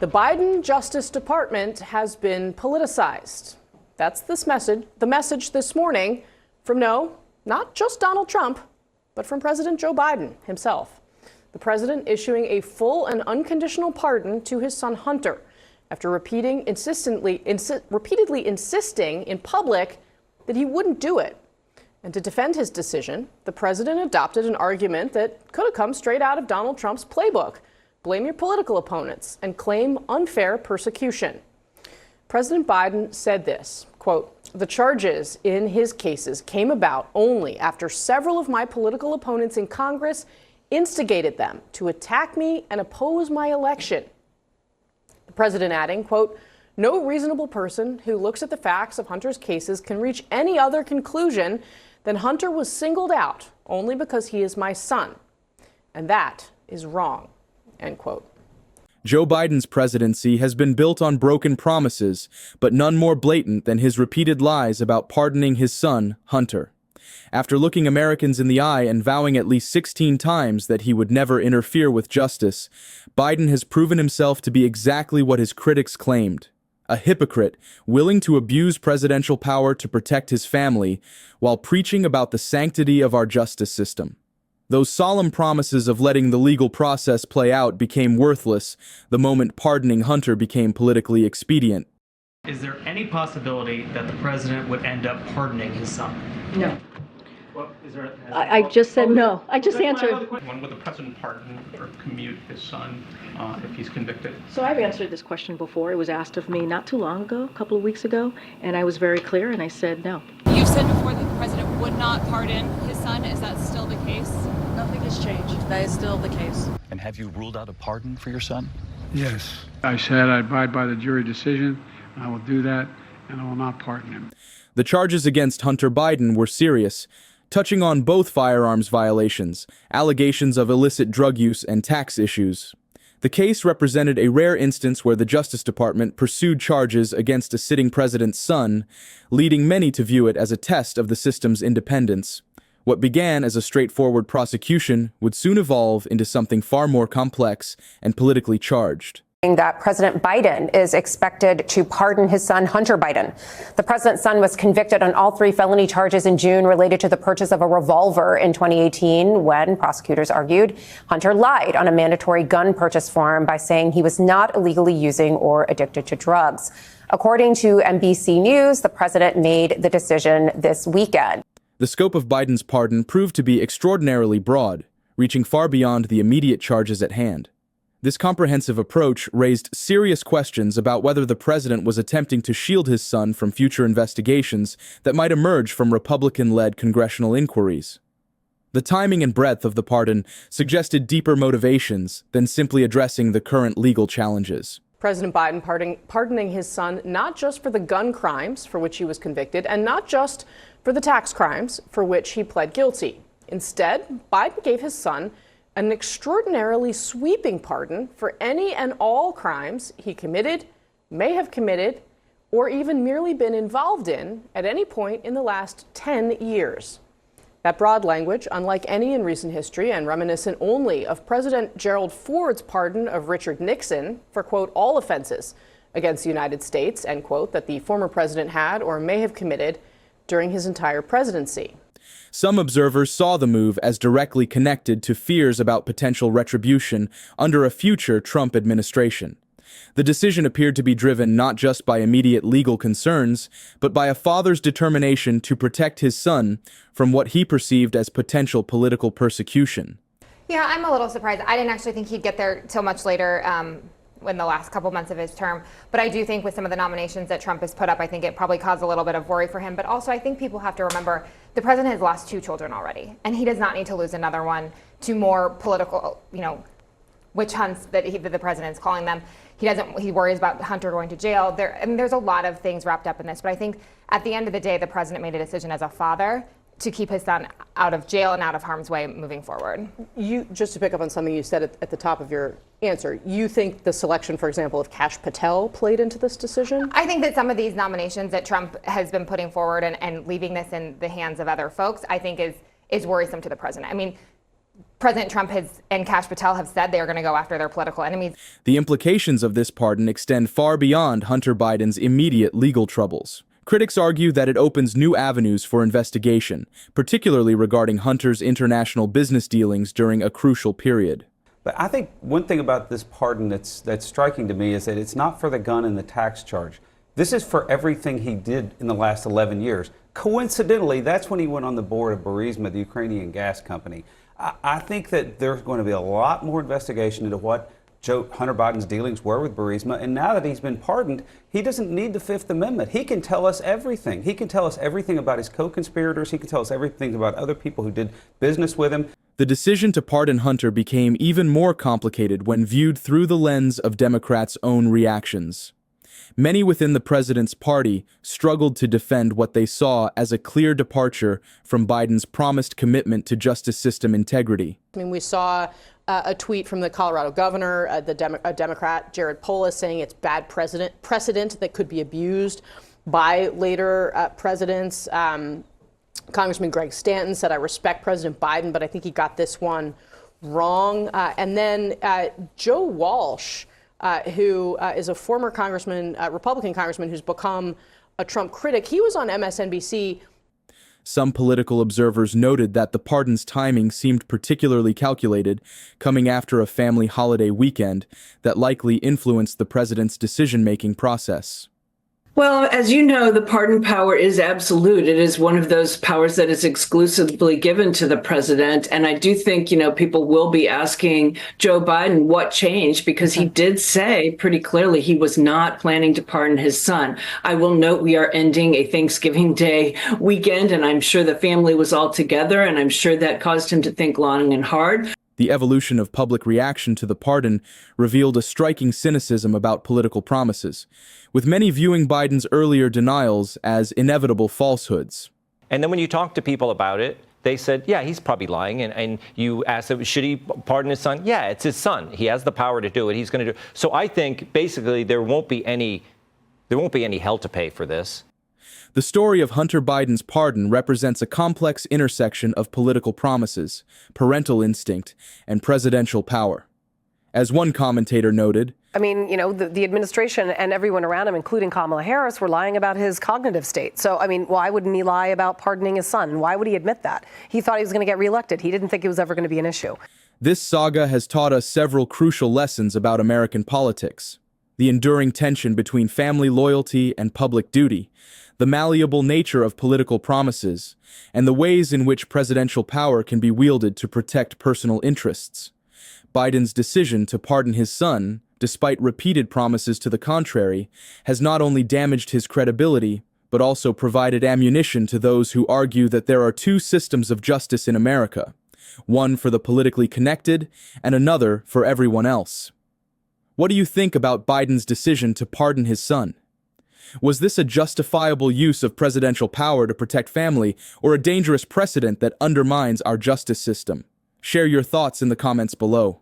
The Biden Justice Department has been politicized. That's the message this morning from not just Donald Trump, but from President Joe Biden himself. The president issuing a full and unconditional pardon to his son Hunter after repeatedly insisting in public that he wouldn't do it. And to defend his decision, the president adopted an argument that could have come straight out of Donald Trump's playbook. Blame your political opponents and claim unfair persecution. President Biden said this, quote, "The charges in his cases came about only after several of my political opponents in Congress instigated them to attack me and oppose my election." The president adding, quote, "No reasonable person who looks at the facts of Hunter's cases can reach any other conclusion than Hunter was singled out only because he is my son. And that is wrong." End quote. Joe Biden's presidency has been built on broken promises, but none more blatant than his repeated lies about pardoning his son, Hunter. After looking Americans in the eye and vowing at least 16 times that he would never interfere with justice, Biden has proven himself to be exactly what his critics claimed: a hypocrite willing to abuse presidential power to protect his family while preaching about the sanctity of our justice system. Those solemn promises of letting the legal process play out became worthless the moment pardoning Hunter became politically expedient. Is there any possibility that the president would end up pardoning his son? No. Well, I just said no. I just answered. When would the president pardon or commute his son if he's convicted? So I've answered this question before. It was asked of me not too long ago, a couple of weeks ago, and I was very clear and I said no. You've said before that the president would not pardon his son. Is that still the case? Nothing has changed. That is still the case. And have you ruled out a pardon for your son? Yes. I said I abide by the jury decision. I will do that, and I will not pardon him. The charges against Hunter Biden were serious, touching on both firearms violations, allegations of illicit drug use, and tax issues. The case represented a rare instance where the Justice Department pursued charges against a sitting president's son, leading many to view it as a test of the system's independence. What began as a straightforward prosecution would soon evolve into something far more complex and politically charged. That President Biden is expected to pardon his son, Hunter Biden. The president's son was convicted on all 3 felony charges in June related to the purchase of a revolver in 2018 when prosecutors argued Hunter lied on a mandatory gun purchase form by saying he was not illegally using or addicted to drugs. According to NBC News, the president made the decision this weekend. The scope of Biden's pardon proved to be extraordinarily broad, reaching far beyond the immediate charges at hand. This comprehensive approach raised serious questions about whether the president was attempting to shield his son from future investigations that might emerge from Republican-led congressional inquiries. The timing and breadth of the pardon suggested deeper motivations than simply addressing the current legal challenges. President Biden pardoning his son not just for the gun crimes for which he was convicted and not just for the tax crimes for which he pled guilty. Instead, Biden gave his son an extraordinarily sweeping pardon for any and all crimes he committed, may have committed, or even merely been involved in at any point in the last 10 years. That broad language, unlike any in recent history and reminiscent only of President Gerald Ford's pardon of Richard Nixon for, quote, all offenses against the United States, end quote, that the former president had or may have committed during his entire presidency. Some observers saw the move as directly connected to fears about potential retribution under a future Trump administration. The decision appeared to be driven not just by immediate legal concerns, but by a father's determination to protect his son from what he perceived as potential political persecution. Yeah, I'm a little surprised. I didn't actually think he'd get there till much later in the last couple months of his term. But I do think with some of the nominations that Trump has put up, I think it probably caused a little bit of worry for him. But also I think people have to remember the president has lost 2 children already, and he does not need to lose another one to more political, witch hunts that the president's calling them. He worries about Hunter going to jail. There's a lot of things wrapped up in this. But I think at the end of the day, the president made a decision as a father to keep his son out of jail and out of harm's way moving forward. Just to pick up on something you said at the top of your answer, you think the selection, for example, of Kash Patel played into this decision? I think that some of these nominations that Trump has been putting forward and leaving this in the hands of other folks, I think is worrisome to the president. I mean, President Trump and Kash Patel have said they are going to go after their political enemies. The implications of this pardon extend far beyond Hunter Biden's immediate legal troubles. Critics argue that it opens new avenues for investigation, particularly regarding Hunter's international business dealings during a crucial period. But I think one thing about this pardon that's striking to me is that it's not for the gun and the tax charge. This is for everything he did in the last 11 years. Coincidentally, that's when he went on the board of Burisma, the Ukrainian gas company. I think that there's going to be a lot more investigation into what Hunter Biden's dealings were with Burisma, and now that he's been pardoned, he doesn't need the Fifth Amendment. He can tell us everything. He can tell us everything about his co-conspirators. He can tell us everything about other people who did business with him. The decision to pardon Hunter became even more complicated when viewed through the lens of Democrats' own reactions. Many within the president's party struggled to defend what they saw as a clear departure from Biden's promised commitment to justice system integrity. I mean, we saw a tweet from the Colorado governor, a Democrat, Jared Polis, saying it's bad precedent that could be abused by later presidents. Congressman Greg Stanton said, I respect President Biden, but I think he got this one wrong. And then Joe Walsh, who is a former congressman, Republican congressman who's become a Trump critic, he was on MSNBC. Some political observers noted that the pardon's timing seemed particularly calculated, coming after a family holiday weekend that likely influenced the president's decision-making process. Well, as you know, the pardon power is absolute. It is one of those powers that is exclusively given to the president. And I do think, people will be asking Joe Biden what changed, because he did say pretty clearly he was not planning to pardon his son. I will note we are ending a Thanksgiving Day weekend, and I'm sure the family was all together, and I'm sure that caused him to think long and hard. The evolution of public reaction to the pardon revealed a striking cynicism about political promises, with many viewing Biden's earlier denials as inevitable falsehoods. And then when you talk to people about it, they said, yeah, he's probably lying. And you asked them, should he pardon his son? Yeah, it's his son. He has the power to do it. He's going to do it. So I think basically there won't be any hell to pay for this. The story of Hunter Biden's pardon represents a complex intersection of political promises, parental instinct, and presidential power. As one commentator noted, I mean, the administration and everyone around him, including Kamala Harris, were lying about his cognitive state. So, I mean, why wouldn't he lie about pardoning his son? Why would he admit that? He thought he was going to get reelected. He didn't think it was ever going to be an issue. This saga has taught us several crucial lessons about American politics: the enduring tension between family loyalty and public duty, the malleable nature of political promises, and the ways in which presidential power can be wielded to protect personal interests. Biden's decision to pardon his son, despite repeated promises to the contrary, has not only damaged his credibility, but also provided ammunition to those who argue that there are two systems of justice in America, one for the politically connected and another for everyone else. What do you think about Biden's decision to pardon his son? Was this a justifiable use of presidential power to protect family, or a dangerous precedent that undermines our justice system? Share your thoughts in the comments below.